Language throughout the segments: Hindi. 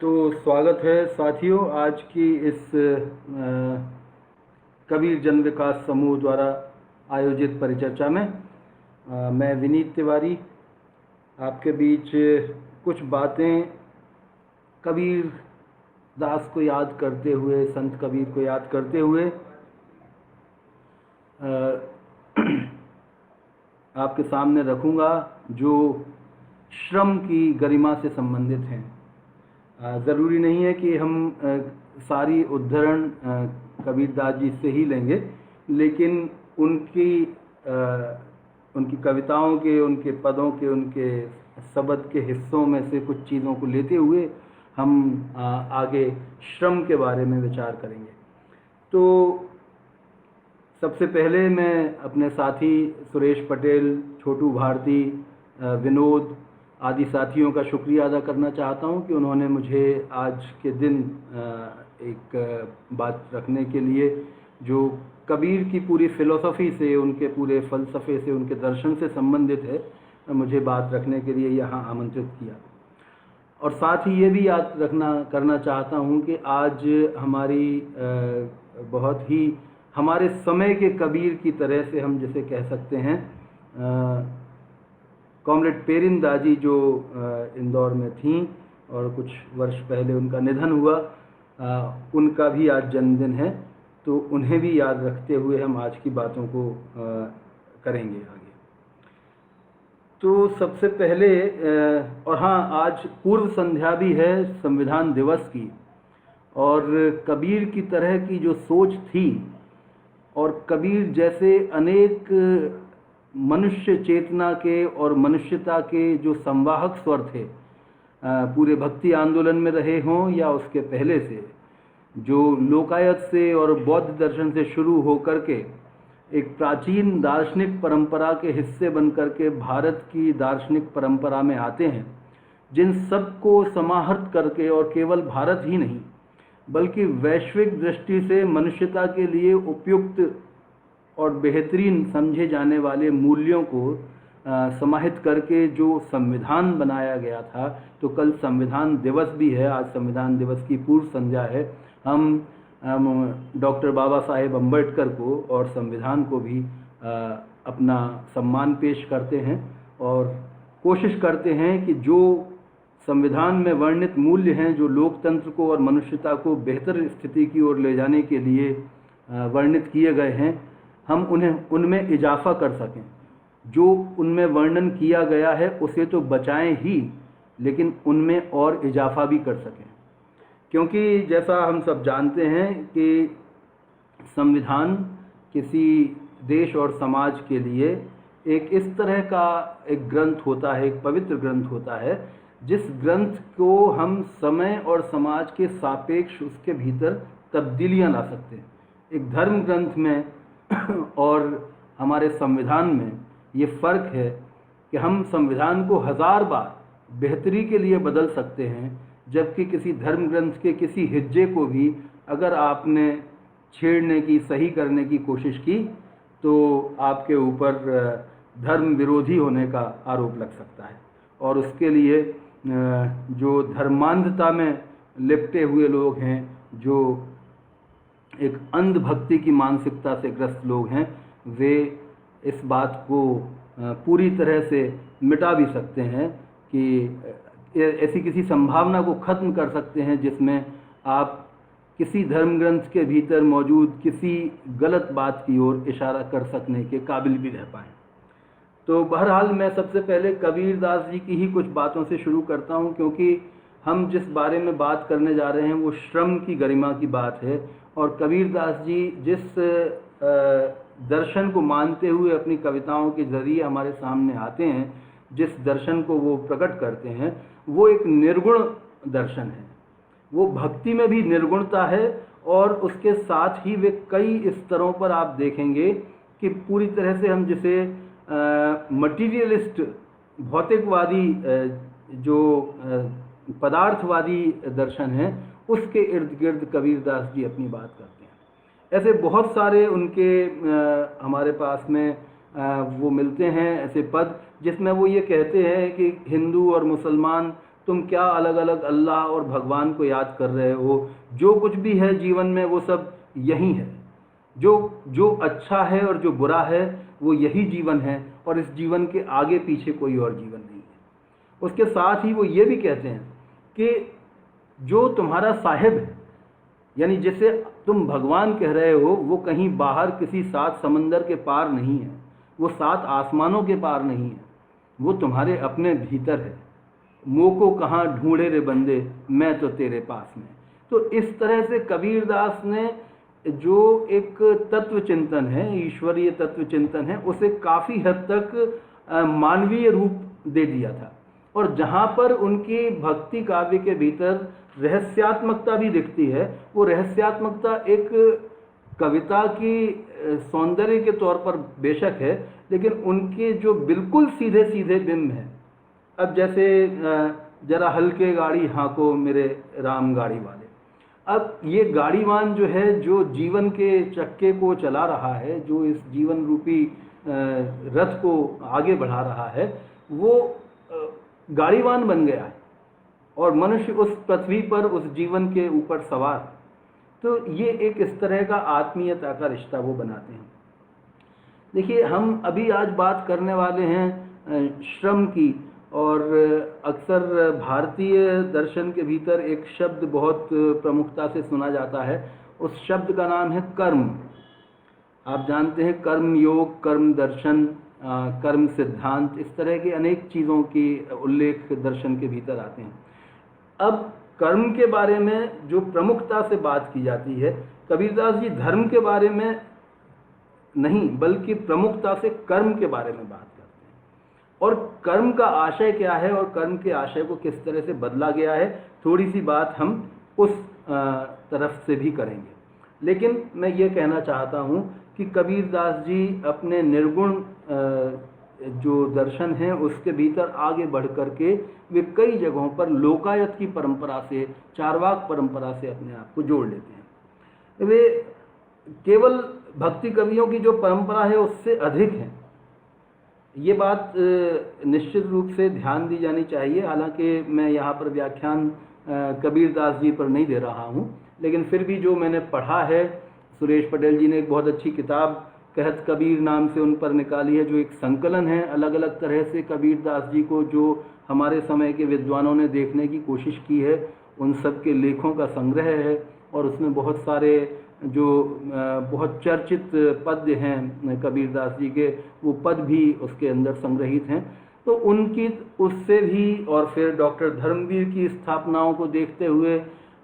तो स्वागत है साथियों आज की इस कबीर जन विकास समूह द्वारा आयोजित परिचर्चा में। मैं विनीत तिवारी आपके बीच कुछ बातें कबीर दास को याद करते हुए, संत कबीर को याद करते हुए आपके सामने रखूँगा, जो श्रम की गरिमा से संबंधित हैं। ज़रूरी नहीं है कि हम सारी उद्धरण कबीरदास जी से ही लेंगे, लेकिन उनकी कविताओं के, उनके पदों के, उनके शब्द के हिस्सों में से कुछ चीज़ों को लेते हुए हम आगे श्रम के बारे में विचार करेंगे। तो सबसे पहले मैं अपने साथी सुरेश पटेल, छोटू भारती, विनोद आदि साथियों का शुक्रिया अदा करना चाहता हूं कि उन्होंने मुझे आज के दिन एक बात रखने के लिए, जो कबीर की पूरी फ़िलॉसफ़ी से, उनके पूरे फ़लसफ़े से, उनके दर्शन से संबंधित है, मुझे बात रखने के लिए यहाँ आमंत्रित किया। और साथ ही ये भी याद करना चाहता हूँ कि आज हमारी बहुत ही हमारे समय के कबीर की तरह से हम जिसे कह सकते हैं, कॉमरेड पेरिन दाजी जो इंदौर में थीं और कुछ वर्ष पहले उनका निधन हुआ, उनका भी आज जन्मदिन है। तो उन्हें भी याद रखते हुए हम आज की बातों को करेंगे आगे। तो सबसे पहले और हाँ, आज पूर्व संध्या भी है संविधान दिवस की, और कबीर की तरह की जो सोच थी और कबीर जैसे अनेक मनुष्य चेतना के और मनुष्यता के जो संवाहक स्वर थे, पूरे भक्ति आंदोलन में रहे हों या उसके पहले से, जो लोकायत से और बौद्ध दर्शन से शुरू होकर के एक प्राचीन दार्शनिक परंपरा के हिस्से बनकर के भारत की दार्शनिक परंपरा में आते हैं, जिन सबको समाहत करके, और केवल भारत ही नहीं बल्कि वैश्विक दृष्टि से मनुष्यता के लिए उपयुक्त और बेहतरीन समझे जाने वाले मूल्यों को समाहित करके जो संविधान बनाया गया था। तो कल संविधान दिवस भी है, आज संविधान दिवस की पूर्व संध्या है। हम डॉक्टर बाबा साहेब अम्बेडकर को और संविधान को भी अपना सम्मान पेश करते हैं और कोशिश करते हैं कि जो संविधान में वर्णित मूल्य हैं, जो लोकतंत्र को और मनुष्यता को बेहतर स्थिति की ओर ले जाने के लिए वर्णित किए गए हैं, हम उनमें इजाफा कर सकें। जो उनमें वर्णन किया गया है उसे तो बचाएं ही, लेकिन उनमें और इजाफा भी कर सकें। क्योंकि जैसा हम सब जानते हैं कि संविधान किसी देश और समाज के लिए एक इस तरह का एक ग्रंथ होता है, एक पवित्र ग्रंथ होता है, जिस ग्रंथ को हम समय और समाज के सापेक्ष उसके भीतर तब्दीलियां ला सकते हैं। एक धर्म ग्रंथ में और हमारे संविधान में ये फ़र्क है कि हम संविधान को 1000 बार बेहतरी के लिए बदल सकते हैं, जबकि किसी धर्म ग्रंथ के किसी हिज्जे को भी अगर आपने छेड़ने की, सही करने की कोशिश की, तो आपके ऊपर धर्म विरोधी होने का आरोप लग सकता है। और उसके लिए जो धर्मांधता में लिपटे हुए लोग हैं, जो एक अंधभक्ति की मानसिकता से ग्रस्त लोग हैं, वे इस बात को पूरी तरह से मिटा भी सकते हैं कि ऐसी किसी संभावना को ख़त्म कर सकते हैं जिसमें आप किसी धर्म ग्रंथ के भीतर मौजूद किसी गलत बात की ओर इशारा कर सकने के काबिल भी रह पाएँ। तो बहरहाल मैं सबसे पहले कबीरदास जी की ही कुछ बातों से शुरू करता हूँ, क्योंकि हम जिस बारे में बात करने जा रहे हैं वो श्रम की गरिमा की बात है। और कबीरदास जी जिस दर्शन को मानते हुए अपनी कविताओं के जरिए हमारे सामने आते हैं, जिस दर्शन को वो प्रकट करते हैं, वो एक निर्गुण दर्शन है। वो भक्ति में भी निर्गुणता है, और उसके साथ ही वे कई स्तरों पर आप देखेंगे कि पूरी तरह से हम जिसे मटीरियलिस्ट, भौतिकवादी, जो पदार्थवादी दर्शन है, उसके इर्द गिर्द कबीरदास जी अपनी बात करते हैं। ऐसे बहुत सारे उनके हमारे पास में वो मिलते हैं, ऐसे पद जिसमें वो ये कहते हैं कि हिंदू और मुसलमान तुम क्या अलग अलग अल्लाह और भगवान को याद कर रहे हो, जो कुछ भी है जीवन में वो सब यही है, जो जो अच्छा है और जो बुरा है वो यही जीवन है, और इस जीवन के आगे पीछे कोई और जीवन नहीं है। उसके साथ ही वो ये भी कहते हैं कि जो तुम्हारा साहिब है, यानी जिसे तुम भगवान कह रहे हो, वो कहीं बाहर किसी 7 समंदर के पार नहीं है, वो 7 आसमानों के पार नहीं है, वो तुम्हारे अपने भीतर है। मोको कहाँ ढूंढे रे बंदे, मैं तो तेरे पास में। तो इस तरह से कबीरदास ने जो एक तत्व चिंतन है, ईश्वरीय तत्व चिंतन है, उसे काफ़ी हद तक मानवीय रूप दे दिया था। और जहाँ पर उनकी भक्ति काव्य के भीतर रहस्यात्मकता भी दिखती है, वो रहस्यात्मकता एक कविता की सौंदर्य के तौर पर बेशक है, लेकिन उनके जो बिल्कुल सीधे सीधे बिंब हैं। अब जैसे जरा हल्के गाड़ी हाँको मेरे राम गाड़ी वाले, अब ये गाड़ीवान जो है, जो जीवन के चक्के को चला रहा है, जो इस जीवन रूपी रथ को आगे बढ़ा रहा है, वो गाड़ीवान बन गया है और मनुष्य उस पृथ्वी पर उस जीवन के ऊपर सवार। तो ये एक इस तरह का आत्मीयता का रिश्ता वो बनाते हैं। देखिए, हम अभी आज बात करने वाले हैं श्रम की, और अक्सर भारतीय दर्शन के भीतर एक शब्द बहुत प्रमुखता से सुना जाता है, उस शब्द का नाम है कर्म। आप जानते हैं कर्म योग, कर्म दर्शन, कर्म सिद्धांत, इस तरह की अनेक चीज़ों की उल्लेख दर्शन के भीतर आते हैं। अब कर्म के बारे में जो प्रमुखता से बात की जाती है, कबीरदास जी धर्म के बारे में नहीं बल्कि प्रमुखता से कर्म के बारे में बात करते हैं, और कर्म का आशय क्या है और कर्म के आशय को किस तरह से बदला गया है, थोड़ी सी बात हम उस तरफ से भी करेंगे। लेकिन मैं ये कहना चाहता हूँ कि कबीरदास जी अपने निर्गुण जो दर्शन है उसके भीतर आगे बढ़ करके वे कई जगहों पर लोकायत की परंपरा से, चारवाक परंपरा से अपने आप को जोड़ लेते हैं। वे केवल भक्ति कवियों की जो परंपरा है उससे अधिक है, ये बात निश्चित रूप से ध्यान दी जानी चाहिए। हालांकि मैं यहाँ पर व्याख्यान कबीरदास जी पर नहीं दे रहा हूँ, लेकिन फिर भी जो मैंने पढ़ा है, सुरेश पटेल जी ने एक बहुत अच्छी किताब कहत कबीर नाम से उन पर निकाली है, जो एक संकलन है अलग अलग तरह से कबीरदास जी को जो हमारे समय के विद्वानों ने देखने की कोशिश की है, उन सब के लेखों का संग्रह है, और उसमें बहुत सारे जो बहुत चर्चित पद्य हैं कबीरदास जी के, वो पद भी उसके अंदर संग्रहित हैं। तो उनकी उससे भी, और फिर डॉक्टर धर्मवीर की स्थापनाओं को देखते हुए,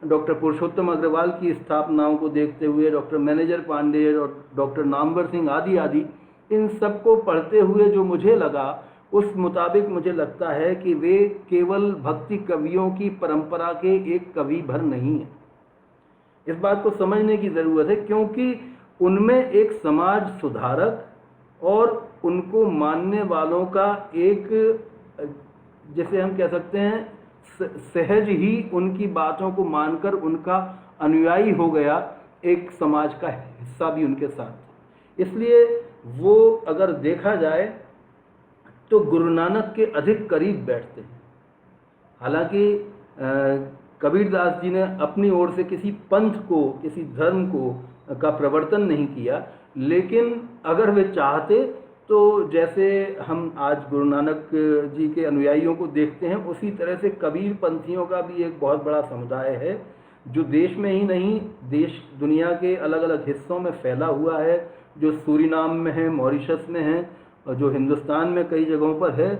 डॉक्टर पुरुषोत्तम अग्रवाल की स्थापनाओं को देखते हुए, डॉक्टर मैनेजर पांडे और डॉक्टर नामवर सिंह आदि आदि, इन सबको पढ़ते हुए जो मुझे लगा, उस मुताबिक मुझे लगता है कि वे केवल भक्ति कवियों की परंपरा के एक कवि भर नहीं हैं। इस बात को समझने की ज़रूरत है, क्योंकि उनमें एक समाज सुधारक और उनको मानने वालों का एक, जैसे हम कह सकते हैं, सहज ही उनकी बातों को मानकर उनका अनुयायी हो गया एक समाज का हिस्सा भी उनके साथ। इसलिए वो अगर देखा जाए तो गुरु नानक के अधिक करीब बैठते हैं। हालांकि कबीरदास जी ने अपनी ओर से किसी पंथ को, किसी धर्म को का प्रवर्तन नहीं किया, लेकिन अगर वे चाहते तो जैसे हम आज गुरु नानक जी के अनुयायियों को देखते हैं, उसी तरह से कबीर पंथियों का भी एक बहुत बड़ा समुदाय है, जो देश में ही नहीं, देश दुनिया के अलग अलग हिस्सों में फैला हुआ है, जो सूरीनाम में है, मॉरिशस में है, और जो हिंदुस्तान में कई जगहों पर है।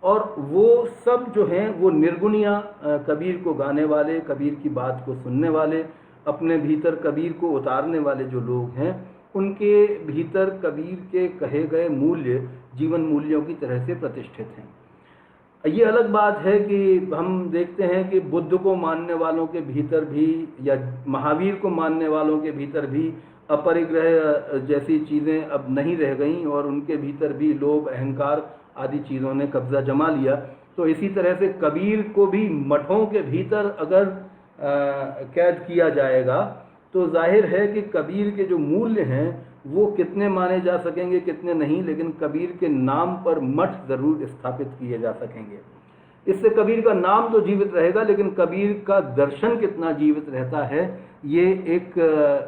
और वो सब जो हैं वो निर्गुणिया कबीर को गाने वाले, कबीर की बात को सुनने वाले, अपने भीतर कबीर को उतारने वाले जो लोग हैं, उनके भीतर कबीर के कहे गए मूल्य जीवन मूल्यों की तरह से प्रतिष्ठित हैं। ये अलग बात है कि हम देखते हैं कि बुद्ध को मानने वालों के भीतर भी, या महावीर को मानने वालों के भीतर भी अपरिग्रह जैसी चीज़ें अब नहीं रह गईं, और उनके भीतर भी लोभ, अहंकार आदि चीज़ों ने कब्जा जमा लिया। तो इसी तरह से कबीर को भी मठों के भीतर अगर कैद किया जाएगा तो जाहिर है कि कबीर के जो मूल्य हैं वो कितने माने जा सकेंगे, कितने नहीं, लेकिन कबीर के नाम पर मठ ज़रूर स्थापित किए जा सकेंगे। इससे कबीर का नाम तो जीवित रहेगा, लेकिन कबीर का दर्शन कितना जीवित रहता है ये एक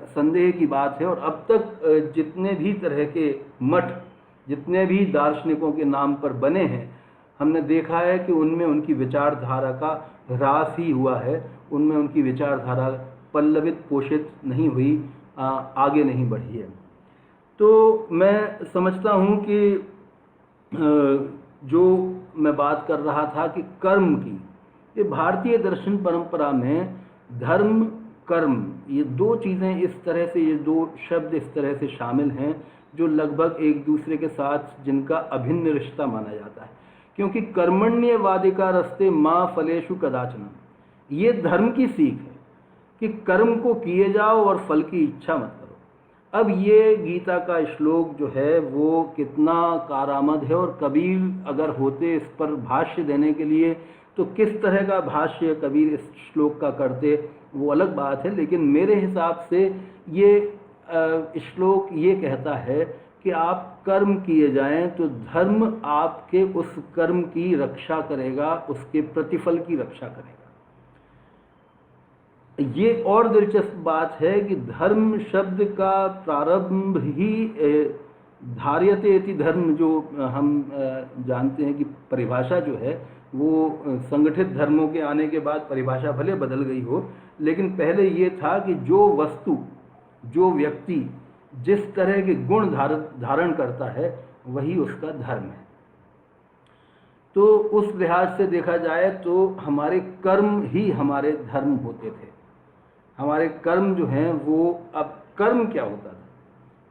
संदेह की बात है। और अब तक जितने भी तरह के मठ, जितने भी दार्शनिकों के नाम पर बने हैं, हमने देखा है कि उनमें उनकी विचारधारा का ह्रास ही हुआ है, उनमें उनकी विचारधारा पल्लवित पोषित नहीं हुई, आगे नहीं बढ़ी है। तो मैं समझता हूँ कि जो मैं बात कर रहा था कि कर्म की, ये भारतीय दर्शन परंपरा में धर्म कर्म, ये दो चीज़ें इस तरह से, ये दो शब्द इस तरह से शामिल हैं जो लगभग एक दूसरे के साथ जिनका अभिन्न रिश्ता माना जाता है। क्योंकि कर्मण्यवादिका रस्ते माँ फलेषु कदाचन, ये धर्म की सीख है कि कर्म को किए जाओ और फल की इच्छा मत करो। अब ये गीता का श्लोक जो है वो कितना कारामद है, और कबीर अगर होते इस पर भाष्य देने के लिए तो किस तरह का भाष्य कबीर इस श्लोक का करते वो अलग बात है। लेकिन मेरे हिसाब से ये श्लोक ये कहता है कि आप कर्म किए जाएं तो धर्म आपके उस कर्म की रक्षा करेगा, उसके प्रतिफल की रक्षा करेगा। ये और दिलचस्प बात है कि धर्म शब्द का प्रारंभ ही धार्यते इति धर्म, जो हम जानते हैं कि परिभाषा जो है वो संगठित धर्मों के आने के बाद परिभाषा भले बदल गई हो, लेकिन पहले ये था कि जो वस्तु, जो व्यक्ति जिस तरह के गुण धारण करता है वही उसका धर्म है। तो उस लिहाज से देखा जाए तो हमारे कर्म ही हमारे धर्म होते थे। हमारे कर्म जो हैं वो, अब कर्म क्या होता था?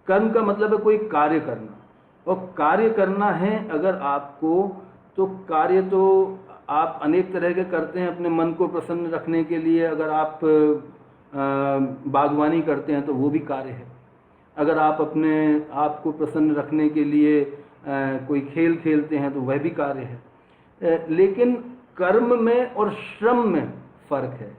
कर्म का मतलब है कोई कार्य करना, और कार्य करना है अगर आपको, तो कार्य तो आप अनेक तरह के करते हैं अपने मन को प्रसन्न रखने के लिए। अगर आप बागवानी करते हैं तो वो भी कार्य है। अगर आप अपने आप को प्रसन्न रखने के लिए कोई खेल खेलते हैं तो वह भी कार्य है। लेकिन कर्म में और श्रम में फ़र्क है,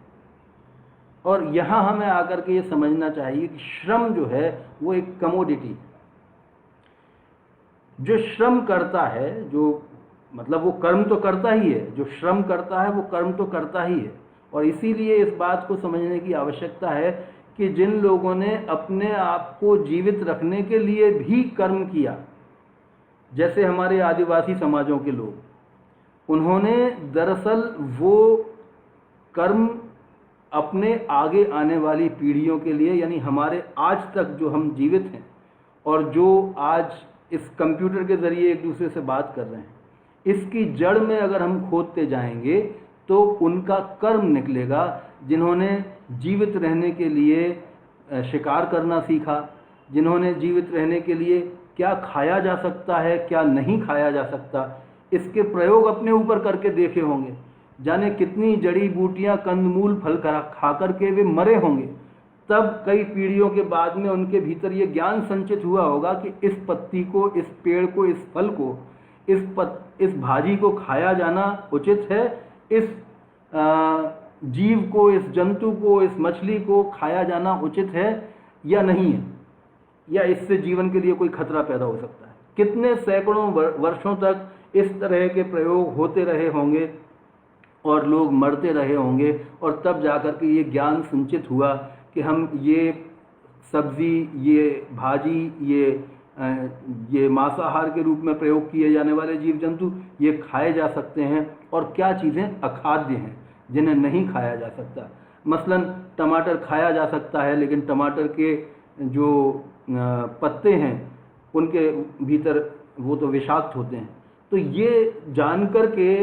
और यहाँ हमें आकर के ये समझना चाहिए कि श्रम जो है वो एक कमोडिटी है। जो श्रम करता है, जो मतलब वो कर्म तो करता ही है, जो श्रम करता है वो कर्म तो करता ही है। और इसीलिए इस बात को समझने की आवश्यकता है कि जिन लोगों ने अपने आप को जीवित रखने के लिए भी कर्म किया, जैसे हमारे आदिवासी समाजों के लोग, उन्होंने दरअसल वो कर्म अपने आगे आने वाली पीढ़ियों के लिए, यानी हमारे आज तक जो हम जीवित हैं और जो आज इस कंप्यूटर के ज़रिए एक दूसरे से बात कर रहे हैं, इसकी जड़ में अगर हम खोदते जाएंगे तो उनका कर्म निकलेगा, जिन्होंने जीवित रहने के लिए शिकार करना सीखा, जिन्होंने जीवित रहने के लिए क्या खाया जा सकता है, क्या नहीं खाया जा सकता, इसके प्रयोग अपने ऊपर करके देखे होंगे। जाने कितनी जड़ी बूटियां, कंदमूल, फल खा करके वे मरे होंगे। तब कई पीढ़ियों के बाद में उनके भीतर ये ज्ञान संचित हुआ होगा कि इस पत्ती को, इस पेड़ को, इस फल को, इस भाजी को खाया जाना उचित है, इस जीव को, इस जंतु को, इस मछली को खाया जाना उचित है या नहीं है, या इससे जीवन के लिए कोई खतरा पैदा हो सकता है। कितने सैकड़ों वर्षों तक इस तरह के प्रयोग होते रहे होंगे और लोग मरते रहे होंगे, और तब जाकर के ये ज्ञान संचित हुआ कि हम ये सब्जी, ये भाजी, ये मांसाहार के रूप में प्रयोग किए जाने वाले जीव जंतु ये खाए जा सकते हैं, और क्या चीज़ें अखाद्य हैं जिन्हें नहीं खाया जा सकता। मसलन टमाटर खाया जा सकता है, लेकिन टमाटर के जो पत्ते हैं उनके भीतर वो तो विषाक्त होते हैं। तो ये जानकर के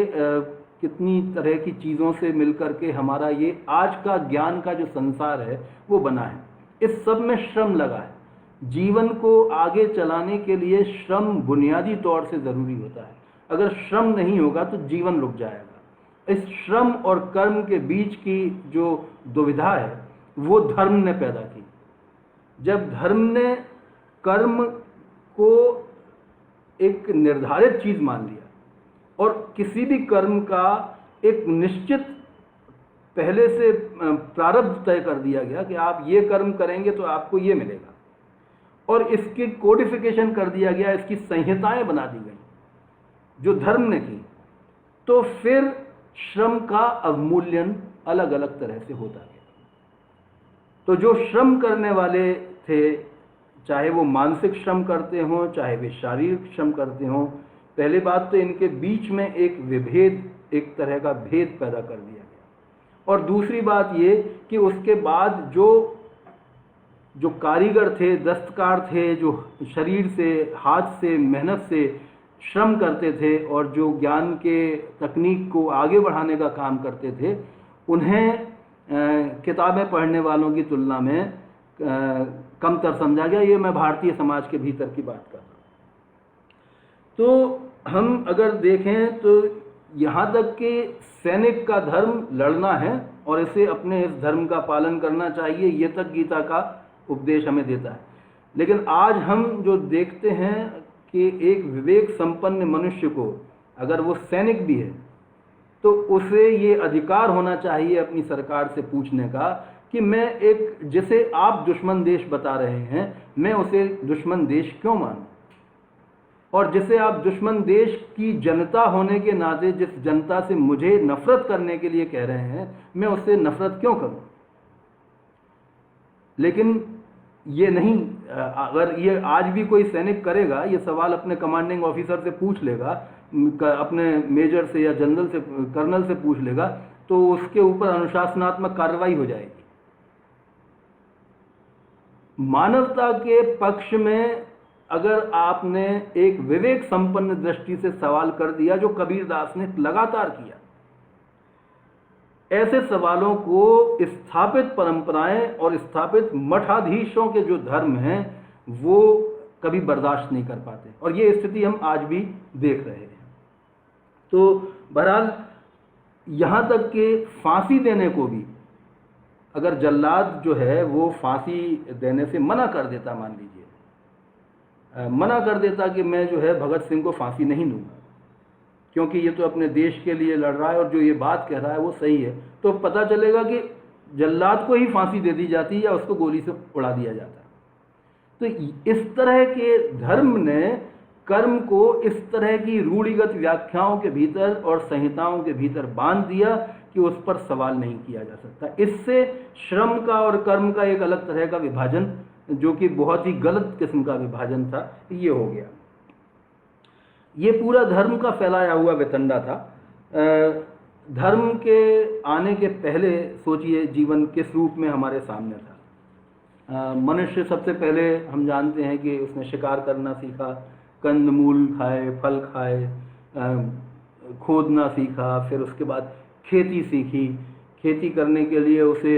कितनी तरह की चीज़ों से मिलकर के हमारा ये आज का ज्ञान का जो संसार है वो बना है। इस सब में श्रम लगा है। जीवन को आगे चलाने के लिए श्रम बुनियादी तौर से ज़रूरी होता है। अगर श्रम नहीं होगा तो जीवन रुक जाएगा। इस श्रम और कर्म के बीच की जो दुविधा है वो धर्म ने पैदा की। जब धर्म ने कर्म को एक निर्धारित चीज़ मान लिया और किसी भी कर्म का एक निश्चित पहले से प्रारब्ध तय कर दिया गया कि आप ये कर्म करेंगे तो आपको ये मिलेगा, और इसकी कोडिफिकेशन कर दिया गया, इसकी संहिताएं बना दी गई जो धर्म ने की, तो फिर श्रम का अवमूल्यन अलग अलग तरह से होता गया। तो जो श्रम करने वाले थे, चाहे वो मानसिक श्रम करते हों, चाहे वे शारीरिक श्रम करते हों, पहली बात तो इनके बीच में एक विभेद, एक तरह का भेद पैदा कर दिया गया। और दूसरी बात ये कि उसके बाद जो कारीगर थे, दस्तकार थे, जो शरीर से, हाथ से, मेहनत से श्रम करते थे और जो ज्ञान के तकनीक को आगे बढ़ाने का काम करते थे, उन्हें किताबें पढ़ने वालों की तुलना में कमतर समझा गया। ये मैं भारतीय समाज के भीतर की बात कर रहा हूँ। तो हम अगर देखें तो यहाँ तक कि सैनिक का धर्म लड़ना है और इसे अपने इस धर्म का पालन करना चाहिए, ये तक गीता का उपदेश हमें देता है। लेकिन आज हम जो देखते हैं कि एक विवेक संपन्न मनुष्य को, अगर वो सैनिक भी है, तो उसे ये अधिकार होना चाहिए अपनी सरकार से पूछने का कि मैं एक, जिसे आप दुश्मन देश बता रहे हैं, मैं उसे दुश्मन देश क्यों मानूं, और जिसे आप दुश्मन देश की जनता होने के नाते जिस जनता से मुझे नफरत करने के लिए कह रहे हैं, मैं उससे नफरत क्यों करूं। लेकिन ये नहीं, अगर ये आज भी कोई सैनिक करेगा, ये सवाल अपने कमांडिंग ऑफिसर से पूछ लेगा, अपने मेजर से या जनरल से, कर्नल से पूछ लेगा, तो उसके ऊपर अनुशासनात्मक कार्रवाई हो जाएगी। मानवता के पक्ष में अगर आपने एक विवेक संपन्न दृष्टि से सवाल कर दिया, जो कबीरदास ने लगातार किया, ऐसे सवालों को स्थापित परंपराएं और स्थापित मठाधीशों के जो धर्म हैं वो कभी बर्दाश्त नहीं कर पाते, और ये स्थिति हम आज भी देख रहे हैं। तो बहरहाल यहाँ तक कि फांसी देने को भी, अगर जल्लाद जो है वो फांसी देने से मना कर देता, मान लीजिए मना कर देता कि मैं जो है भगत सिंह को फांसी नहीं दूंगा क्योंकि ये तो अपने देश के लिए लड़ रहा है और जो ये बात कह रहा है वो सही है, तो पता चलेगा कि जल्लाद को ही फांसी दे दी जाती है या उसको गोली से उड़ा दिया जाता है। तो इस तरह के धर्म ने कर्म को इस तरह की रूढ़िगत व्याख्याओं के भीतर और संहिताओं के भीतर बांध दिया कि उस पर सवाल नहीं किया जा सकता। इससे श्रम का और कर्म का एक अलग तरह का विभाजन, जो कि बहुत ही गलत किस्म का विभाजन था, ये हो गया। ये पूरा धर्म का फैलाया हुआ वितंडा था। धर्म के आने के पहले सोचिए जीवन किस रूप में हमारे सामने था। मनुष्य सबसे पहले हम जानते हैं कि उसने शिकार करना सीखा, कंद मूल खाए, फल खाए, खोदना सीखा, फिर उसके बाद खेती सीखी। खेती करने के लिए उसे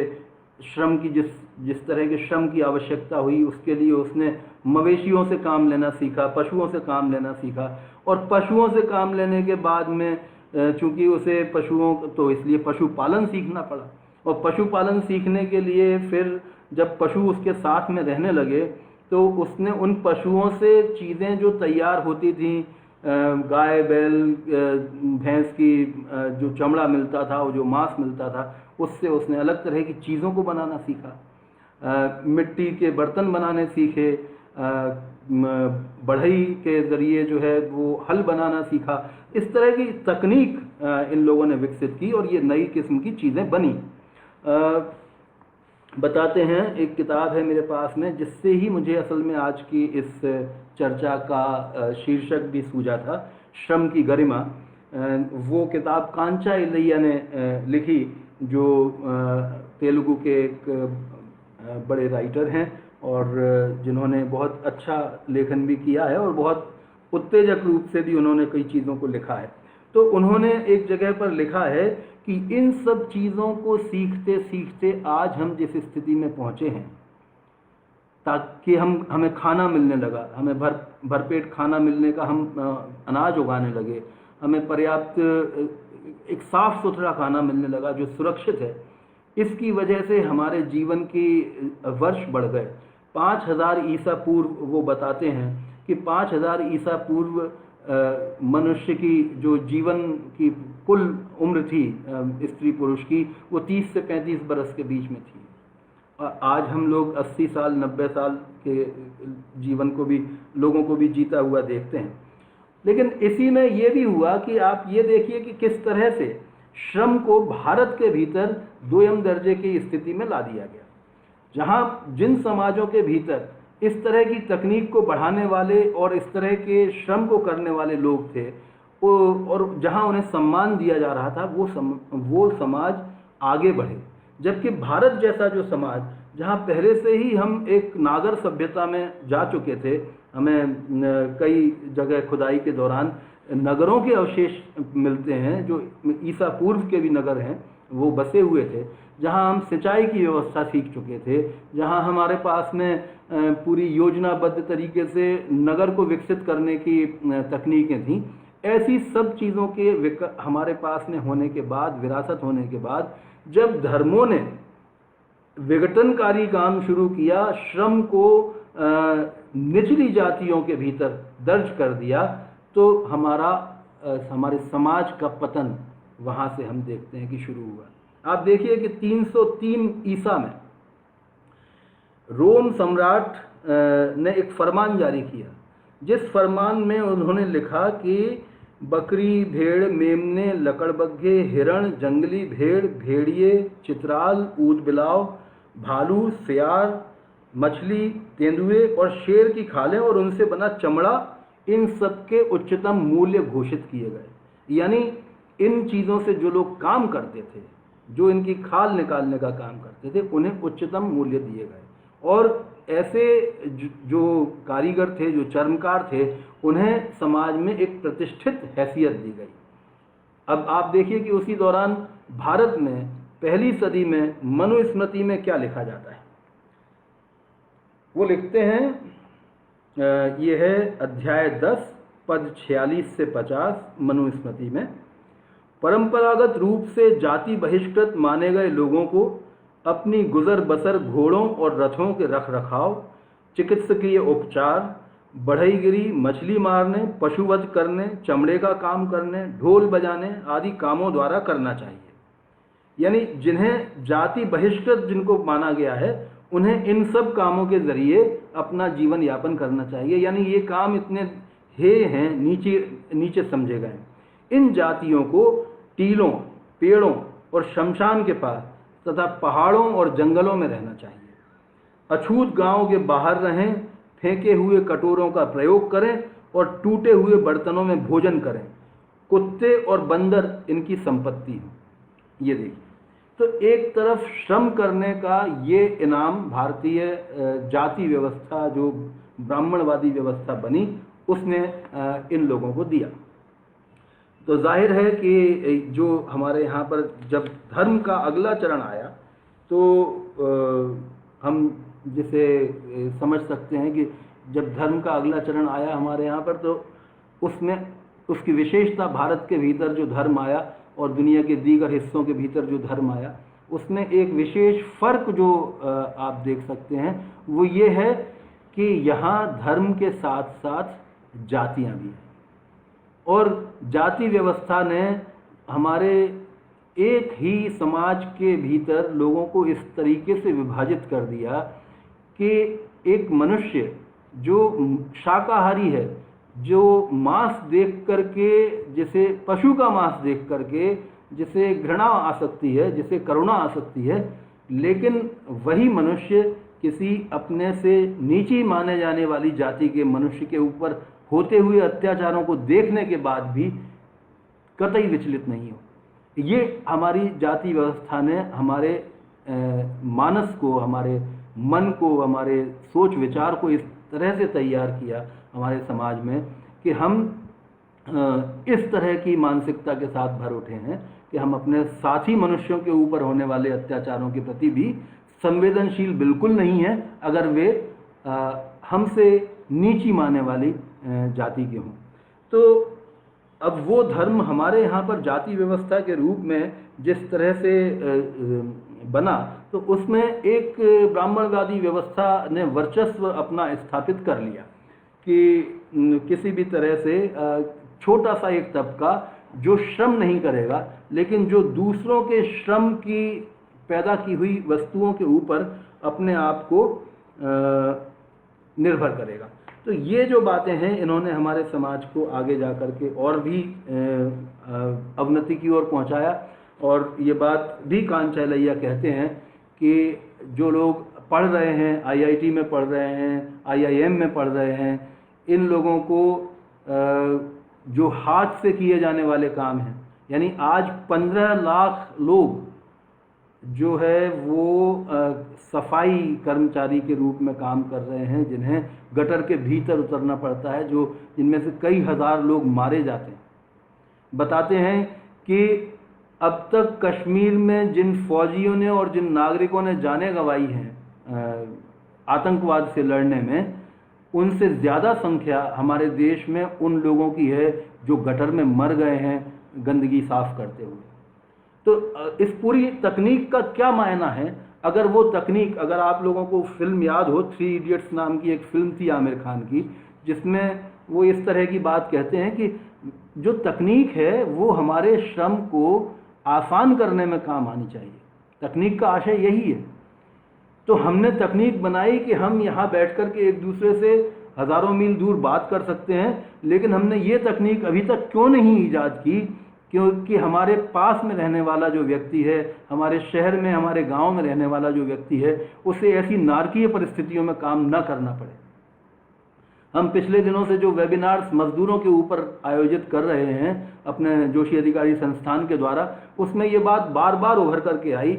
श्रम की जिस तरह के श्रम की आवश्यकता हुई, उसके लिए उसने मवेशियों से काम लेना सीखा, पशुओं से काम लेना सीखा, और पशुओं से काम लेने के बाद में चूंकि उसे पशुओं, तो इसलिए पशुपालन सीखना पड़ा, और पशुपालन सीखने के लिए फिर जब पशु उसके साथ में रहने लगे तो उसने उन पशुओं से चीज़ें जो तैयार होती थी, गाय, बैल, भैंस की जो चमड़ा मिलता था, वो जो मांस मिलता था, उससे उसने अलग तरह की चीज़ों को बनाना सीखा। मिट्टी के बर्तन बनाने सीखे, बढ़ई के ज़रिए जो है वो हल बनाना सीखा। इस तरह की तकनीक इन लोगों ने विकसित की और ये नई किस्म की चीज़ें बनी। बताते हैं, एक किताब है मेरे पास में जिससे ही मुझे असल में आज की इस चर्चा का शीर्षक भी सूझा था, श्रम की गरिमा। वो किताब कांचा इलैया ने लिखी, जो तेलुगु के एक बड़े राइटर हैं और जिन्होंने बहुत अच्छा लेखन भी किया है और बहुत उत्तेजक रूप से भी उन्होंने कई चीज़ों को लिखा है। तो उन्होंने एक जगह पर लिखा है कि इन सब चीज़ों को सीखते सीखते आज हम जिस स्थिति में पहुँचे हैं, ताकि हमें खाना मिलने लगा, हमें भरपेट खाना मिलने का, हम अनाज उगाने लगे, हमें पर्याप्त एक साफ सुथरा खाना मिलने लगा जो सुरक्षित है। इसकी वजह से हमारे जीवन की वर्ष बढ़ गए। 5000 ईसा पूर्व वो बताते हैं कि 5000 ईसा पूर्व मनुष्य की जो जीवन की कुल उम्र थी स्त्री पुरुष की, वो 30 से 35 बरस के बीच में थी। आज हम लोग 80 साल 90 साल के जीवन को भी, लोगों को भी जीता हुआ देखते हैं। लेकिन इसी में ये भी हुआ कि आप ये देखिए कि किस तरह से श्रम को भारत के भीतर दोयम दर्जे की स्थिति में ला दिया गया, जहां जिन समाजों के भीतर इस तरह की तकनीक को बढ़ाने वाले और इस तरह के श्रम को करने वाले लोग थे और जहां उन्हें सम्मान दिया जा रहा था, वो समाज आगे बढ़े। जबकि भारत जैसा जो समाज, जहां पहले से ही हम एक नागर सभ्यता में जा चुके थे, हमें कई जगह खुदाई के दौरान नगरों के अवशेष मिलते हैं जो ईसा पूर्व के भी नगर हैं, वो बसे हुए थे, जहां हम सिंचाई की व्यवस्था सीख चुके थे, जहां हमारे पास में पूरी योजनाबद्ध तरीके से नगर को विकसित करने की तकनीकें थीं। ऐसी सब चीज़ों के हमारे पास में होने के बाद, विरासत होने के बाद, जब धर्मों ने विघटनकारी काम शुरू किया, श्रम को निचली जातियों के भीतर दर्ज कर दिया, तो हमारे समाज का पतन वहाँ से हम देखते हैं कि शुरू हुआ। आप देखिए कि 303 ईसा में रोम सम्राट ने एक फरमान जारी किया, जिस फरमान में उन्होंने लिखा कि बकरी, भेड़, मेमने, लकड़बग्घे, हिरण, जंगली भेड़, भेड़िए, चित्राल, ऊद बिलाव, भालू, सियार, मछली, तेंदुए और शेर की खालें और उनसे बना चमड़ा, इन सब के उच्चतम मूल्य घोषित किए गए। यानी इन चीज़ों से जो लोग काम करते थे, जो इनकी खाल निकालने का काम करते थे, उन्हें उच्चतम मूल्य दिए गए। और ऐसे जो कारीगर थे, जो चर्मकार थे, उन्हें समाज में एक प्रतिष्ठित हैसियत दी गई। अब आप देखिए कि उसी दौरान भारत में पहली सदी में मनुस्मृति में क्या लिखा जाता है। वो लिखते हैं, ये है अध्याय 10 पद 46 से 50 मनुस्मृति में, परंपरागत रूप से जाति बहिष्कृत माने गए लोगों को अपनी गुजर बसर घोड़ों और रथों के रख रखाव, चिकित्सकीय उपचार, बढ़ईगिरी, मछली मारने, पशुवध करने, चमड़े का काम करने, ढोल बजाने आदि कामों द्वारा करना चाहिए। यानी जिन्हें जाति बहिष्कृत जिनको माना गया है, उन्हें इन सब कामों के जरिए अपना जीवन यापन करना चाहिए। यानी ये काम इतने हैं, नीचे समझे गए। इन जातियों को टीलों, पेड़ों और शमशान के पास तथा पहाड़ों और जंगलों में रहना चाहिए। अछूत गांव के बाहर रहें, फेंके हुए कटोरों का प्रयोग करें और टूटे हुए बर्तनों में भोजन करें। कुत्ते और बंदर इनकी संपत्ति है। ये देखिए, तो एक तरफ श्रम करने का ये इनाम भारतीय जाति व्यवस्था, जो ब्राह्मणवादी व्यवस्था बनी, उसने इन लोगों को दिया। तो जाहिर है कि जो हमारे यहाँ पर जब धर्म का अगला चरण आया, तो हम जिसे समझ सकते हैं कि जब धर्म का अगला चरण आया हमारे यहाँ पर, तो उसमें उसकी विशेषता, भारत के भीतर जो धर्म आया और दुनिया के दीगर हिस्सों के भीतर जो धर्म आया, उसमें एक विशेष फर्क जो आप देख सकते हैं, वो ये है कि यहाँ धर्म के साथ साथ जातियाँ भी हैं। और जाति व्यवस्था ने हमारे एक ही समाज के भीतर लोगों को इस तरीके से विभाजित कर दिया कि एक मनुष्य जो शाकाहारी है, जो मांस देख करके, जिसे पशु का मांस देख करके जिसे घृणा आ सकती है, जिसे करुणा आ सकती है, लेकिन वही मनुष्य किसी अपने से नीची माने जाने वाली जाति के मनुष्य के ऊपर होते हुए अत्याचारों को देखने के बाद भी कतई विचलित नहीं हो। ये हमारी जाति व्यवस्था ने हमारे मानस को, हमारे मन को, हमारे सोच विचार को इस तरह से तैयार किया हमारे समाज में कि हम इस तरह की मानसिकता के साथ भर उठे हैं कि हम अपने साथी मनुष्यों के ऊपर होने वाले अत्याचारों के प्रति भी संवेदनशील बिल्कुल नहीं है, अगर वे हमसे नीची माने वाली जाति के हों। तो अब वो धर्म हमारे यहाँ पर जाति व्यवस्था के रूप में जिस तरह से बना, तो उसमें एक ब्राह्मणवादी व्यवस्था ने वर्चस्व अपना स्थापित कर लिया कि किसी भी तरह से छोटा सा एक तबका जो श्रम नहीं करेगा, लेकिन जो दूसरों के श्रम की पैदा की हुई वस्तुओं के ऊपर अपने आप को निर्भर करेगा। तो ये जो बातें हैं, इन्होंने हमारे समाज को आगे जा कर के और भी अवनति की ओर पहुंचाया। और ये बात भी कान चैलैया कहते हैं कि जो लोग पढ़ रहे हैं, आईआईटी में पढ़ रहे हैं, आईआईएम में पढ़ रहे हैं, इन लोगों को जो हाथ से किए जाने वाले काम हैं, यानी आज 15 लाख लोग जो है वो सफाई कर्मचारी के रूप में काम कर रहे हैं, जिन्हें गटर के भीतर उतरना पड़ता है, जो जिनमें से कई हजार लोग मारे जाते हैं। बताते हैं कि अब तक कश्मीर में जिन फौजियों ने और जिन नागरिकों ने जानें गंवाई हैं आतंकवाद से लड़ने में, उनसे ज़्यादा संख्या हमारे देश में उन लोगों की है जो गटर में मर गए हैं गंदगी साफ करते हुए। तो इस पूरी तकनीक का क्या मायना है? अगर वो तकनीक, अगर आप लोगों को फिल्म याद हो, 3 इडियट्स नाम की एक फिल्म थी आमिर खान की, जिसमें वो इस तरह की बात कहते हैं कि जो तकनीक है वो हमारे श्रम को आसान करने में काम आनी चाहिए। तकनीक का आशय यही है। तो हमने तकनीक बनाई कि हम यहाँ बैठ कर के एक दूसरे से हज़ारों मील दूर बात कर सकते हैं, लेकिन हमने ये तकनीक अभी तक क्यों नहीं ईजाद की? क्योंकि हमारे पास में रहने वाला जो व्यक्ति है, हमारे शहर में, हमारे गांव में रहने वाला जो व्यक्ति है, उसे ऐसी नारकीय परिस्थितियों में काम न करना पड़े। हम पिछले दिनों से जो वेबिनार्स मजदूरों के ऊपर आयोजित कर रहे हैं अपने जोशी अधिकारी संस्थान के द्वारा, उसमें ये बात बार बार उभर करके आई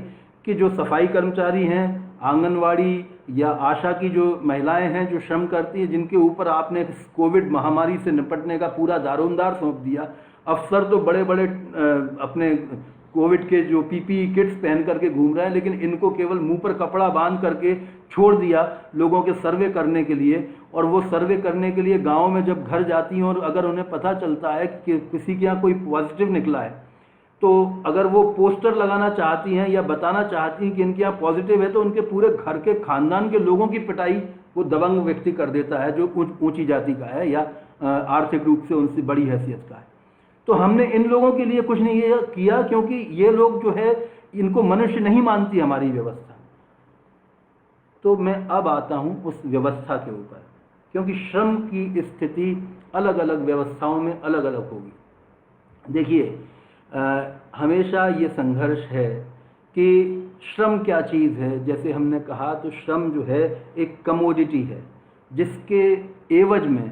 कि जो सफाई कर्मचारी हैं, आंगनवाड़ी या आशा की जो महिलाएं हैं जो श्रम करती हैं, जिनके ऊपर आपने कोविड महामारी से निपटने का पूरा दारोमदार सौंप दिया। अफसर तो बड़े बड़े अपने कोविड के जो पीपीई किट्स पहन करके घूम रहे हैं, लेकिन इनको केवल मुंह पर कपड़ा बांध करके छोड़ दिया लोगों के सर्वे करने के लिए। और वो सर्वे करने के लिए गाँव में जब घर जाती हैं और अगर उन्हें पता चलता है कि किसी के यहाँ कोई पॉजिटिव निकला है, तो अगर वो पोस्टर लगाना चाहती हैं या बताना चाहती हैं कि इनके यहाँ पॉजिटिव है, तो उनके पूरे घर के खानदान के लोगों की पिटाई वो दबंग व्यक्ति कर देता है जो ऊंची जाति का है या आर्थिक रूप से उनसे बड़ी हैसियत का है। तो हमने इन लोगों के लिए कुछ नहीं किया, क्योंकि ये लोग जो है इनको मनुष्य नहीं मानती हमारी व्यवस्था। तो मैं अब आता हूँ उस व्यवस्था के ऊपर, क्योंकि श्रम की स्थिति अलग अलग व्यवस्थाओं में अलग अलग होगी। देखिए, हमेशा ये संघर्ष है कि श्रम क्या चीज़ है। जैसे हमने कहा, तो श्रम जो है एक कमोडिटी है, जिसके एवज में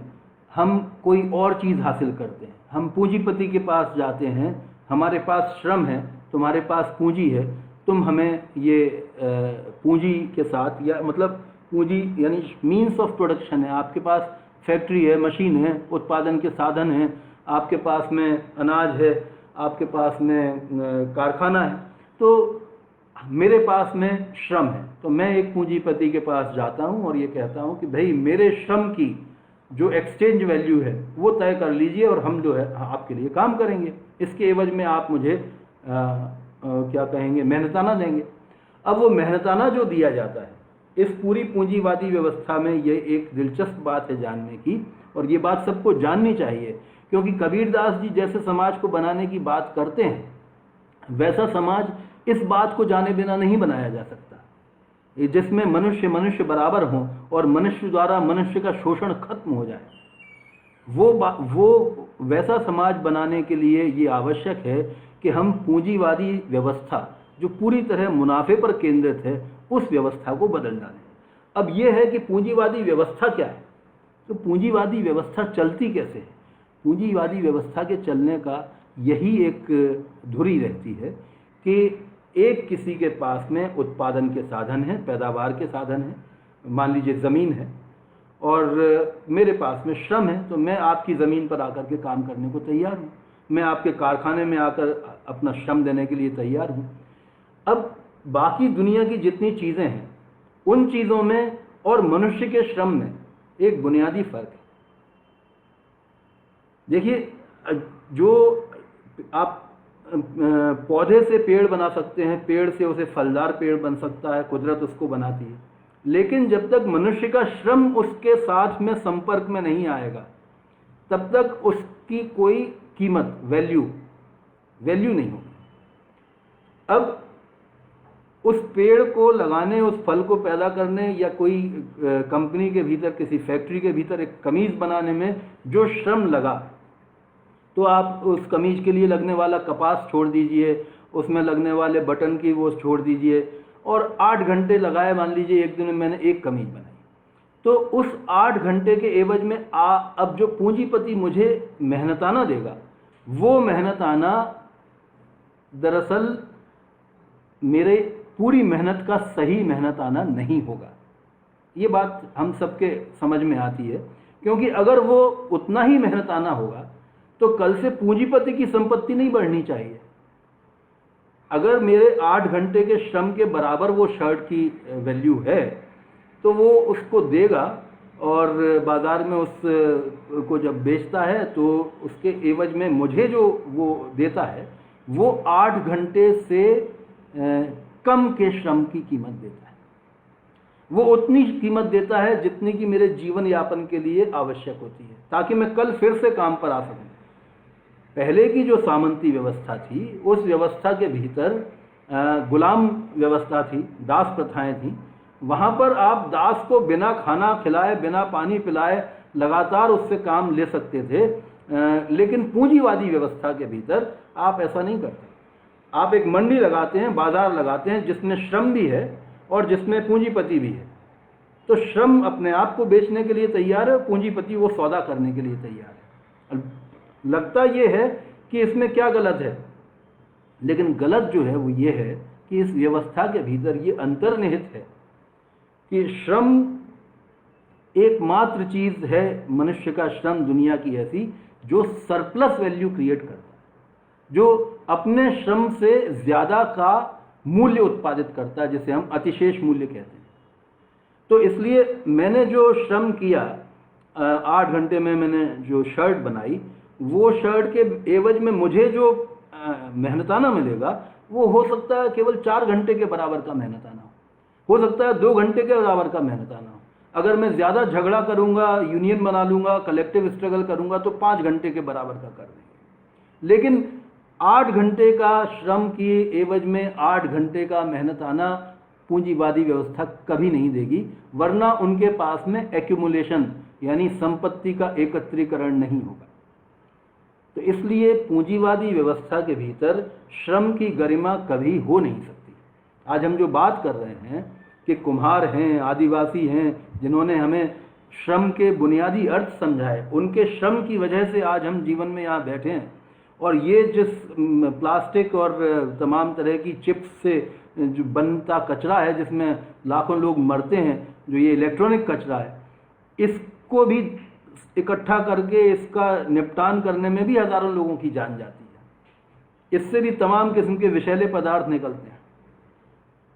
हम कोई और चीज़ हासिल करते हैं। हम पूंजीपति के पास जाते हैं, हमारे पास श्रम है, तुम्हारे पास पूंजी है, तुम हमें ये पूंजी के साथ, या मतलब पूंजी यानी मीन्स ऑफ प्रोडक्शन है, आपके पास फैक्ट्री है, मशीन है, उत्पादन के साधन हैं, आपके पास में अनाज है, आपके पास में कारखाना है, तो मेरे पास में श्रम है। तो मैं एक पूंजीपति के पास जाता हूं और ये कहता हूं कि भाई मेरे श्रम की जो एक्सचेंज वैल्यू है वो तय कर लीजिए और हम जो है आपके लिए काम करेंगे, इसके एवज में आप मुझे क्या कहेंगे, मेहनताना देंगे। अब वो मेहनताना जो दिया जाता है, इस पूरी पूंजीवादी व्यवस्था में ये एक दिलचस्प बात है जानने की, और ये बात सबको जाननी चाहिए, क्योंकि कबीरदास जी जैसे समाज को बनाने की बात करते हैं, वैसा समाज इस बात को जाने बिना नहीं बनाया जा सकता, जिसमें मनुष्य मनुष्य बराबर हों और मनुष्य द्वारा मनुष्य का शोषण खत्म हो जाए। वो वैसा समाज बनाने के लिए ये आवश्यक है कि हम पूंजीवादी व्यवस्था जो पूरी तरह मुनाफे पर केंद्रित है, उस व्यवस्था को बदल डालें। अब ये है कि पूंजीवादी व्यवस्था क्या है, तो पूंजीवादी व्यवस्था चलती कैसे है। पूंजीवादी व्यवस्था के चलने का यही एक धुरी रहती है कि एक किसी के पास में उत्पादन के साधन हैं, पैदावार के साधन हैं, मान लीजिए ज़मीन है, और मेरे पास में श्रम है, तो मैं आपकी ज़मीन पर आकर के काम करने को तैयार हूँ, मैं आपके कारखाने में आकर अपना श्रम देने के लिए तैयार हूँ। अब बाकी दुनिया की जितनी चीज़ें हैं, उन चीज़ों में और मनुष्य के श्रम में एक बुनियादी फ़र्क है। देखिए, जो आप पौधे से पेड़ बना सकते हैं, पेड़ से उसे फलदार पेड़ बन सकता है, कुदरत उसको बनाती है, लेकिन जब तक मनुष्य का श्रम उसके साथ में संपर्क में नहीं आएगा, तब तक उसकी कोई कीमत, वैल्यू नहीं होगी। अब उस पेड़ को लगाने, उस फल को पैदा करने, या कोई कंपनी के भीतर, किसी फैक्ट्री के भीतर एक कमीज बनाने में जो श्रम लगा, तो आप उस कमीज के लिए लगने वाला कपास छोड़ दीजिए उसमें लगने वाले बटन की वो छोड़ दीजिए, और 8 घंटे लगाए, मान लीजिए एक दिन में मैंने एक कमीज बनाई, तो उस 8 घंटे के एवज में अब जो पूंजीपति मुझे मेहनताना देगा, वो मेहनताना दरअसल मेरे पूरी मेहनत का सही मेहनताना नहीं होगा। ये बात हम सबके समझ में आती है, क्योंकि अगर वो उतना ही मेहनताना होगा तो कल से पूंजीपति की संपत्ति नहीं बढ़नी चाहिए। अगर मेरे 8 घंटे के श्रम के बराबर वो शर्ट की वैल्यू है तो वो उसको देगा, और बाजार में उसको जब बेचता है तो उसके एवज में मुझे जो वो देता है वो 8 घंटे से कम के श्रम की कीमत देता है। वो उतनी कीमत देता है जितनी कि मेरे जीवन यापन के लिए आवश्यक होती है, ताकि मैं कल फिर से काम पर आ सकूं। पहले की जो सामंती व्यवस्था थी, उस व्यवस्था के भीतर गुलाम व्यवस्था थी, दास प्रथाएं थी। वहाँ पर आप दास को बिना खाना खिलाए, बिना पानी पिलाए लगातार उससे काम ले सकते थे, लेकिन पूंजीवादी व्यवस्था के भीतर आप ऐसा नहीं करते। आप एक मंडी लगाते हैं, बाजार लगाते हैं, जिसमें श्रम भी है और जिसमें पूंजीपति भी है। तो श्रम अपने आप को बेचने के लिए तैयार है, पूंजीपति वो सौदा करने के लिए तैयार है। लगता ये है कि इसमें क्या गलत है, लेकिन गलत जो है वो ये है कि इस व्यवस्था के भीतर ये अंतर्निहित है कि श्रम एकमात्र चीज है, मनुष्य का श्रम दुनिया की ऐसी जो सरप्लस वैल्यू क्रिएट करता है, जो अपने श्रम से ज्यादा का मूल्य उत्पादित करता है, जिसे हम अतिशेष मूल्य कहते हैं। तो इसलिए मैंने जो श्रम किया, 8 घंटे में मैंने जो शर्ट बनाई, वो शर्ट के एवज में मुझे जो मेहनताना मिलेगा वो हो सकता है केवल 4 घंटे के बराबर का मेहनताना हो सकता है 2 घंटे के बराबर का मेहनताना हो। अगर मैं ज़्यादा झगड़ा करूंगा, यूनियन बना लूंगा, कलेक्टिव स्ट्रगल करूंगा तो 5 घंटे के बराबर का कर देंगे। लेकिन 8 घंटे का श्रम की एवज में 8 घंटे का मेहनताना पूंजीवादी व्यवस्था कभी नहीं देगी, वरना उनके पास में एक्यूमुलेशन यानी संपत्ति का एकत्रीकरण नहीं होगा। तो इसलिए पूंजीवादी व्यवस्था के भीतर श्रम की गरिमा कभी हो नहीं सकती। आज हम जो बात कर रहे हैं कि कुम्हार हैं, आदिवासी हैं, जिन्होंने हमें श्रम के बुनियादी अर्थ समझाए, उनके श्रम की वजह से आज हम जीवन में यहाँ बैठे हैं। और ये जिस प्लास्टिक और तमाम तरह की चिप्स से जो बनता कचरा है, जिसमें लाखों लोग मरते हैं, जो ये इलेक्ट्रॉनिक कचरा है, इसको भी इकट्ठा करके इसका निपटान करने में भी हजारों लोगों की जान जाती है। इससे भी तमाम किस्म के विषैले पदार्थ निकलते हैं,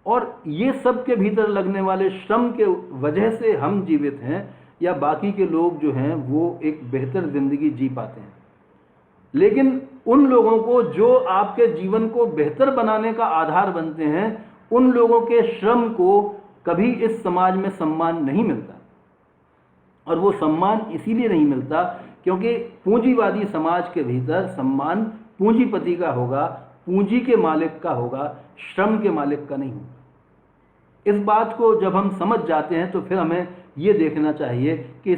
और ये सब के भीतर लगने वाले श्रम के वजह से हम जीवित हैं, या बाकी के लोग जो हैं वो एक बेहतर जिंदगी जी पाते हैं। लेकिन उन लोगों को जो आपके जीवन को बेहतर बनाने का आधार बनते हैं, उन लोगों के श्रम को कभी इस समाज में सम्मान नहीं मिलता। और वो सम्मान इसीलिए नहीं मिलता क्योंकि पूंजीवादी समाज के भीतर सम्मान पूंजीपति का होगा, पूंजी के मालिक का होगा, श्रम के मालिक का नहीं होगा। इस बात को जब हम समझ जाते हैं तो फिर हमें ये देखना चाहिए कि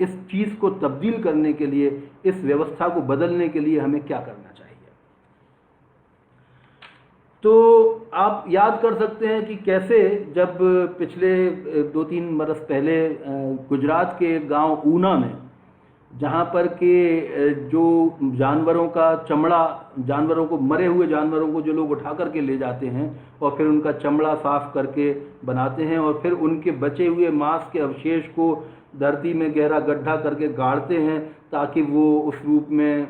इस चीज़ को तब्दील करने के लिए, इस व्यवस्था को बदलने के लिए हमें क्या करना चाहिए। तो आप याद कर सकते हैं कि कैसे जब पिछले 2-3 बरस पहले गुजरात के गांव ऊना में, जहां पर के जो जानवरों का चमड़ा, जानवरों को, मरे हुए जानवरों को जो लोग उठा करके ले जाते हैं और फिर उनका चमड़ा साफ करके बनाते हैं, और फिर उनके बचे हुए मांस के अवशेष को धरती में गहरा गड्ढा करके गाड़ते हैं ताकि वो उस रूप में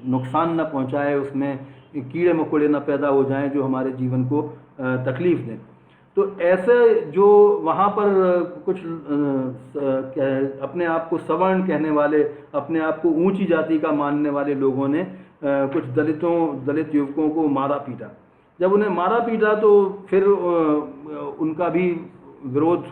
नुकसान न पहुंचाए, उसमें कीड़े मकोड़े न पैदा हो जाएं जो हमारे जीवन को तकलीफ दें। तो ऐसे जो वहाँ पर कुछ अपने आप को सवर्ण कहने वाले, अपने आप को ऊंची जाति का मानने वाले लोगों ने कुछ दलित युवकों को मारा पीटा। जब उन्हें मारा पीटा तो फिर उनका भी विरोध,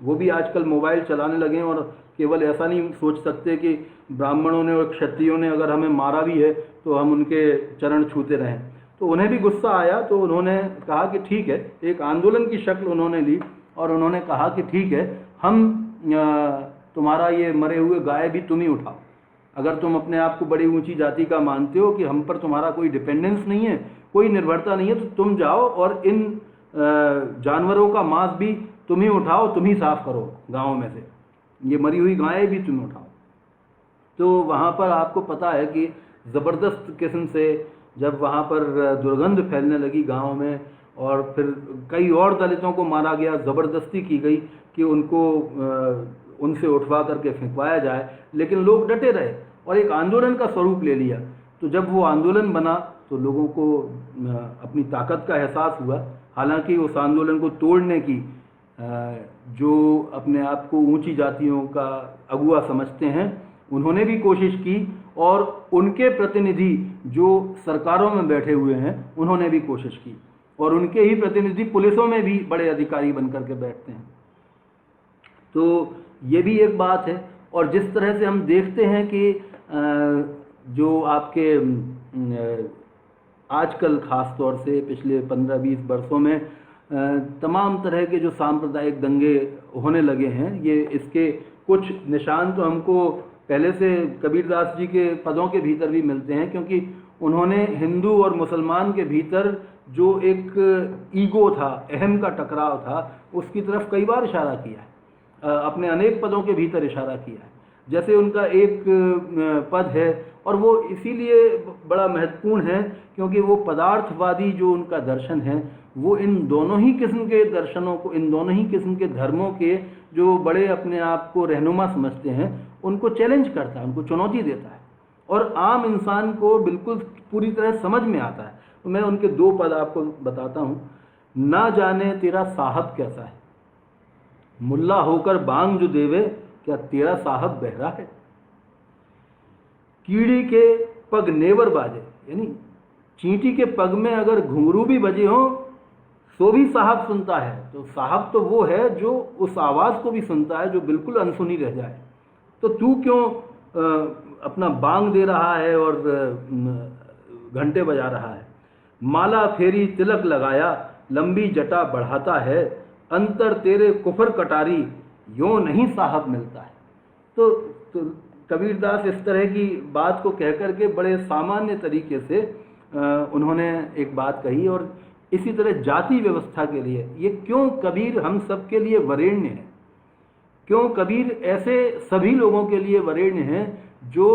वो भी आजकल मोबाइल चलाने लगे हैं, और केवल ऐसा नहीं सोच सकते कि ब्राह्मणों ने और क्षत्रियों ने अगर हमें मारा भी है तो हम उनके चरण छूते रहें। तो उन्हें भी गुस्सा आया, तो उन्होंने कहा कि ठीक है, एक आंदोलन की शक्ल उन्होंने ली और उन्होंने कहा कि ठीक है, हम तुम्हारा ये मरे हुए गाय भी तुम ही उठाओ। अगर तुम अपने आप को बड़ी ऊंची जाति का मानते हो कि हम पर तुम्हारा कोई डिपेंडेंस नहीं है, कोई निर्भरता नहीं है, तो तुम जाओ और इन जानवरों का मांस भी तुम ही उठाओ, तुम ही साफ करो गाँव में से, ये मरी हुई गायें भी तुम उठाओ। तो वहाँ पर आपको पता है कि ज़बरदस्त किस्म से जब वहाँ पर दुर्गंध फैलने लगी गांव में, और फिर कई और दलितों को मारा गया, ज़बरदस्ती की गई कि उनको उनसे उठवा करके फेंकवाया जाए, लेकिन लोग डटे रहे और एक आंदोलन का स्वरूप ले लिया। तो जब वो आंदोलन बना तो लोगों को अपनी ताकत का एहसास हुआ। हालांकि उस आंदोलन को तोड़ने की जो अपने आप को ऊंची जातियों का अगुआ समझते हैं, उन्होंने भी कोशिश की, और उनके प्रतिनिधि जो सरकारों में बैठे हुए हैं उन्होंने भी कोशिश की, और उनके ही प्रतिनिधि पुलिसों में भी बड़े अधिकारी बनकर के बैठते हैं। तो ये भी एक बात है। और जिस तरह से हम देखते हैं कि जो आपके आजकल ख़ास तौर से पिछले 15-20 वर्षों में तमाम तरह के जो सांप्रदायिक दंगे होने लगे हैं, ये इसके कुछ निशान तो हमको पहले से कबीरदास जी के पदों के भीतर भी मिलते हैं, क्योंकि उन्होंने हिंदू और मुसलमान के भीतर जो एक ईगो था, अहम का टकराव था, उसकी तरफ कई बार इशारा किया है, अपने अनेक पदों के भीतर इशारा किया है। जैसे उनका एक पद है, और वो इसीलिए बड़ा महत्वपूर्ण है क्योंकि वो पदार्थवादी जो उनका दर्शन है, वो इन दोनों ही किस्म के दर्शनों को, इन दोनों ही किस्म के धर्मों के जो बड़े अपने आप को रहनुमा समझते हैं, उनको चैलेंज करता है, उनको चुनौती देता है, और आम इंसान को बिल्कुल पूरी तरह समझ में आता है। तो मैं उनके 2 पद आपको बताता हूँ। ना जाने तेरा साहब कैसा है, मुल्ला होकर बांग जो देवे, क्या तेरा साहब बहरा है। कीड़ी के पग नेवर बाजे, यानी चींटी के पग में अगर घुंघरू भी बजे हो तो भी साहब सुनता है। तो साहब तो वो है जो उस आवाज़ को भी सुनता है जो बिल्कुल अनसुनी रह जाए। तो तू क्यों अपना बांग दे रहा है और घंटे बजा रहा है। माला फेरी तिलक लगाया, लंबी जटा बढ़ाता है, अंतर तेरे कुफर कटारी, यों नहीं साहब मिलता है। तो कबीरदास इस तरह की बात को कहकर के बड़े सामान्य तरीके से उन्होंने एक बात कही। और इसी तरह जाति व्यवस्था के लिए ये क्यों कबीर हम सब के लिए वरेण्य है, क्यों कबीर ऐसे सभी लोगों के लिए वरेण्य हैं जो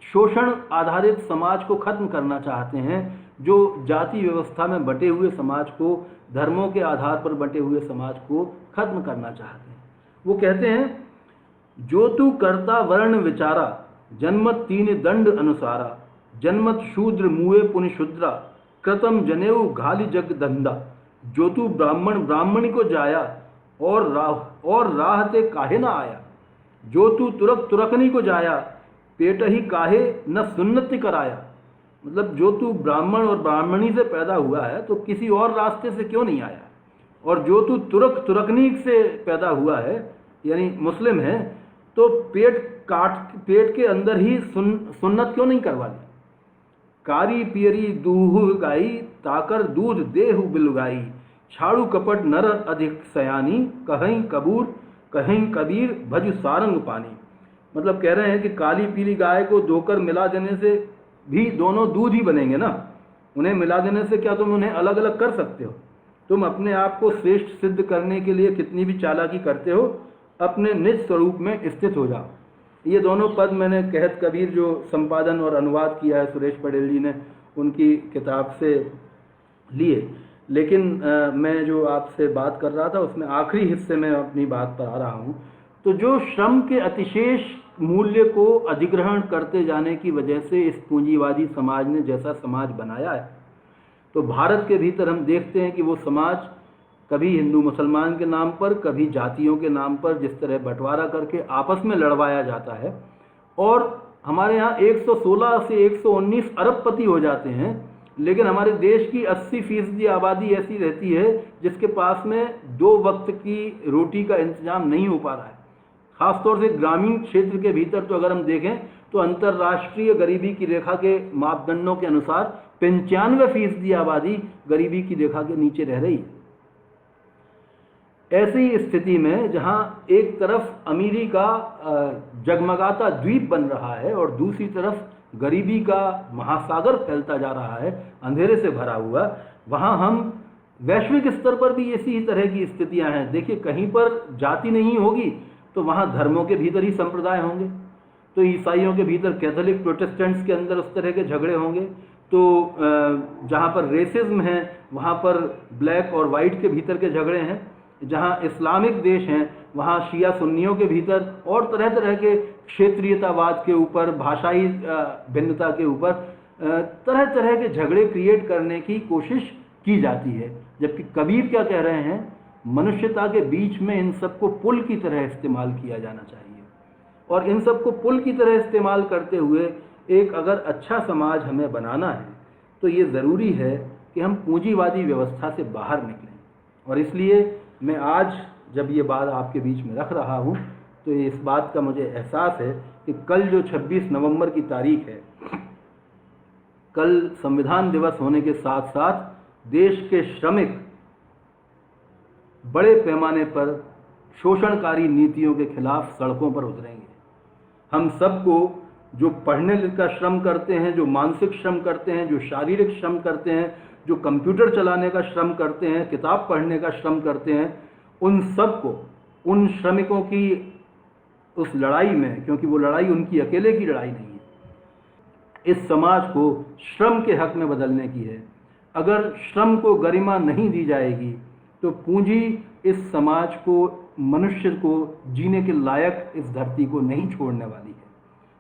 शोषण आधारित समाज को खत्म करना चाहते हैं, जो जाति व्यवस्था में बटे हुए समाज को, धर्मों के आधार पर बटे हुए समाज को खत्म करना चाहते हैं। वो कहते हैं, जो तू करता वर्ण विचारा, जन्मत 3 दंड अनुसारा, जन्मत शूद्र मुए पुनि शूद्रा, कृतम जनेऊ घाली जग धंधा। जो तू ब्राह्मण ब्राह्मणी को जाया, और राह ते काहे ना आया। जो तू तुरक तुरकनी को जाया, पेट ही काहे न सुन्नति कराया। मतलब जो तू ब्राह्मण और ब्राह्मणी से पैदा हुआ है तो किसी और रास्ते से क्यों नहीं आया। और जो तू तुरक तुरकनी से पैदा हुआ है यानी मुस्लिम है, तो पेट के अंदर ही सुन्नत क्यों नहीं करवा ली। कारी पियरी दूह गाई, ताकर दूध देहु बिलगाई, छाड़ू कपट नर अधिक सयानी, कहीं कबीर भज सारंग पानी। मतलब कह रहे हैं कि काली पीली गाय को धोकर मिला देने से भी दोनों दूध ही बनेंगे ना, उन्हें मिला देने से क्या तुम उन्हें अलग अलग कर सकते हो। तुम अपने आप को श्रेष्ठ सिद्ध करने के लिए कितनी भी चालाकी करते हो, अपने निज स्वरूप में स्थित हो जाओ। ये दोनों पद मैंने कहत कबीर जो संपादन और अनुवाद किया है सुरेश पटेल जी ने, उनकी किताब से लिए। लेकिन मैं जो आपसे बात कर रहा था उसमें आखिरी हिस्से में अपनी बात पर आ रहा हूँ। तो जो श्रम के अतिशेष मूल्य को अधिग्रहण करते जाने की वजह से इस पूंजीवादी समाज ने जैसा समाज बनाया है, तो भारत के भीतर हम देखते हैं कि वो समाज कभी हिंदू मुसलमान के नाम पर, कभी जातियों के नाम पर जिस तरह बंटवारा करके आपस में लड़वाया जाता है। और हमारे यहाँ 116 से 119 अरबपति हो जाते हैं, लेकिन हमारे देश की 80% आबादी ऐसी रहती है जिसके पास में 2 वक्त की रोटी का इंतजाम नहीं हो पा रहा है। खासतौर से ग्रामीण क्षेत्र के भीतर तो अगर हम देखें तो अंतर्राष्ट्रीय गरीबी की रेखा के मापदंडों के अनुसार 95% आबादी गरीबी की रेखा के नीचे रह रही है। ऐसी स्थिति में जहां एक तरफ अमीरी का जगमगाता द्वीप बन रहा है और दूसरी तरफ गरीबी का महासागर फैलता जा रहा है, अंधेरे से भरा हुआ, वहां हम वैश्विक स्तर पर भी इसी तरह की स्थितियां हैं। देखिए, कहीं पर जाति नहीं होगी तो वहां धर्मों के भीतर ही संप्रदाय होंगे। तो ईसाइयों के भीतर कैथोलिक प्रोटेस्टेंट्स के अंदर उस तरह के झगड़े होंगे। तो जहाँ पर रेसिज्म है वहाँ पर ब्लैक और वाइट के भीतर के झगड़े हैं। जहाँ इस्लामिक देश हैं वहाँ शिया सुन्नियों के भीतर और तरह तरह के क्षेत्रीयतावाद के ऊपर, भाषाई भिन्नता के ऊपर तरह तरह के झगड़े क्रिएट करने की कोशिश की जाती है। जबकि कबीर क्या कह रहे हैं, मनुष्यता के बीच में इन सबको पुल की तरह इस्तेमाल किया जाना चाहिए। और इन सबको पुल की तरह इस्तेमाल करते हुए एक अगर अच्छा समाज हमें बनाना है तो ये ज़रूरी है कि हम पूंजीवादी व्यवस्था से बाहर निकलें। और इसलिए मैं आज जब ये बात आपके बीच में रख रहा हूँ तो इस बात का मुझे एहसास है कि कल जो 26 नवंबर की तारीख है, कल संविधान दिवस होने के साथ साथ देश के श्रमिक बड़े पैमाने पर शोषणकारी नीतियों के खिलाफ सड़कों पर उतरेंगे। हम सबको, जो पढ़ने का श्रम करते हैं, जो मानसिक श्रम करते हैं, जो शारीरिक श्रम करते हैं, जो कंप्यूटर चलाने का श्रम करते हैं, किताब पढ़ने का श्रम करते हैं, उन सबको, उन श्रमिकों की उस लड़ाई में, क्योंकि वो लड़ाई उनकी अकेले की लड़ाई नहीं है, इस समाज को श्रम के हक में बदलने की है। अगर श्रम को गरिमा नहीं दी जाएगी तो पूंजी इस समाज को, मनुष्य को जीने के लायक इस धरती को नहीं छोड़ने वाली है।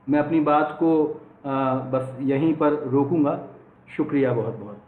मैं अपनी बात को बस यहीं पर रोकूंगा। शुक्रिया बहुत बहुत।